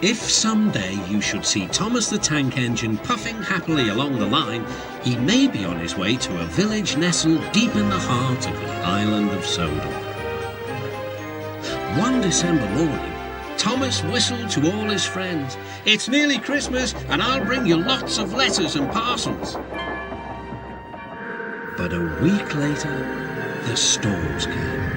If someday you should see Thomas the Tank Engine puffing happily along the line, he may be on his way to a village nestled deep in the heart of the island of Sodor. One December morning, Thomas whistled to all his friends. "It's nearly Christmas, and I'll bring you lots of letters and parcels." But a week later, the storms came.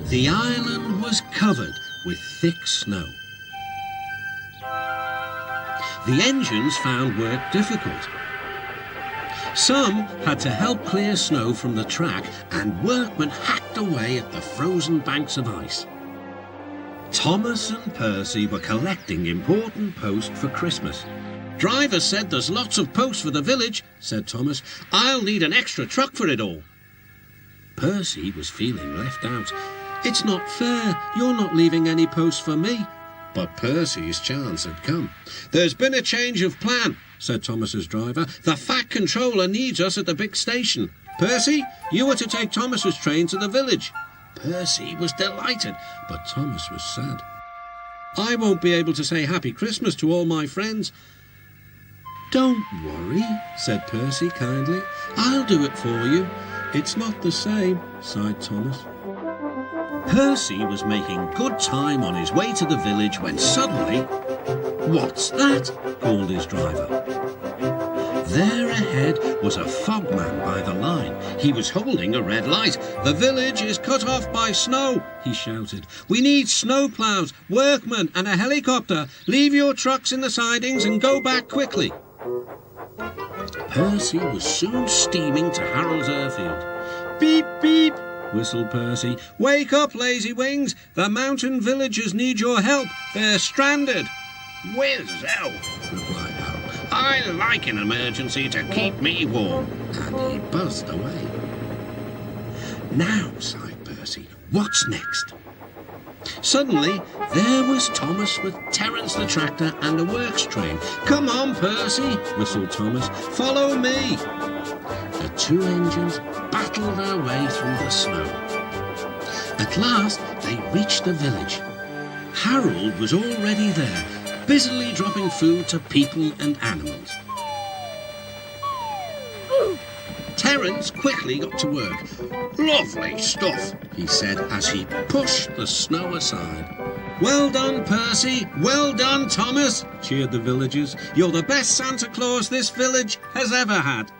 The island was covered with thick snow. The engines found work difficult. Some had to help clear snow from the track, and workmen hacked away at the frozen banks of ice. Thomas and Percy were collecting important post for Christmas. "Driver said there's lots of post for the village," said Thomas. "I'll need an extra truck for it all." Percy was feeling left out. "It's not fair. You're not leaving any post for me." But Percy's chance had come. "There's been a change of plan," said Thomas's driver. "The Fat Controller needs us at the big station. Percy, you are to take Thomas's train to the village." Percy was delighted, but Thomas was sad. "I won't be able to say Happy Christmas to all my friends." "Don't worry," said Percy kindly. "I'll do it for you." "It's not the same," sighed Thomas. Percy was making good time on his way to the village when suddenly... "What's that?" called his driver. There ahead was a fogman by the line. He was holding a red light. "The village is cut off by snow," he shouted. "We need snowplows, workmen and a helicopter. Leave your trucks in the sidings and go back quickly." Percy was soon steaming to Harold's airfield. "Beep, beep," whistled Percy. "Wake up, lazy wings! The mountain villagers need your help. They're stranded." "Whiz-ow," replied Harold. "I like an emergency to keep me warm." And he buzzed away. "Now," sighed Percy, "what's next?" Suddenly, there was Thomas with Terence the tractor and a works train. "Come on, Percy," whistled Thomas. "Follow me." The two engines battled their way through the snow. At last, they reached the village. Harold was already there, busily dropping food to people and animals. Terence quickly got to work. "Lovely stuff," he said as he pushed the snow aside. "Well done, Percy! Well done, Thomas!" cheered the villagers. "You're the best Santa Claus this village has ever had."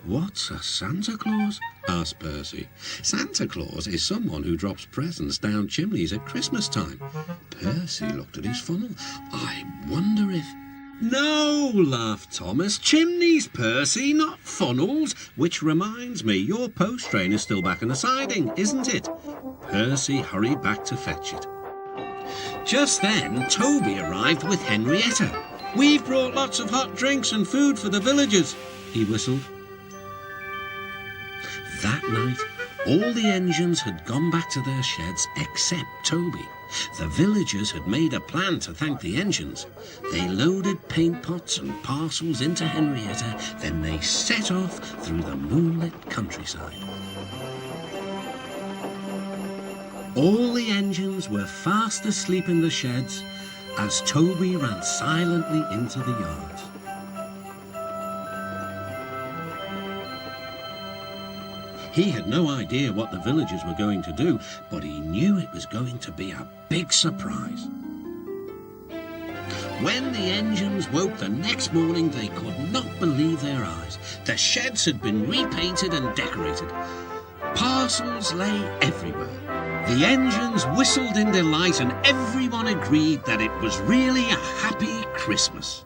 "What's a Santa Claus?" asked Percy. "Santa Claus is someone who drops presents down chimneys at Christmas time." Percy looked at his funnel. "I wonder if—" "No," laughed Thomas. "Chimneys, Percy, not funnels. Which reminds me, your post train is still back in the siding, isn't it?" Percy hurried back to fetch it. Just then, Toby arrived with Henrietta. "We've brought lots of hot drinks and food for the villagers," he whistled. That night, all the engines had gone back to their sheds except Toby. The villagers had made a plan to thank the engines. They loaded paint pots and parcels into Henrietta, then they set off through the moonlit countryside. All the engines were fast asleep in the sheds as Toby ran silently into the yards. He had no idea what the villagers were going to do, but he knew it was going to be a big surprise. When the engines woke the next morning, they could not believe their eyes. The sheds had been repainted and decorated. Parcels lay everywhere. The engines whistled in delight, and everyone agreed that it was really a happy Christmas.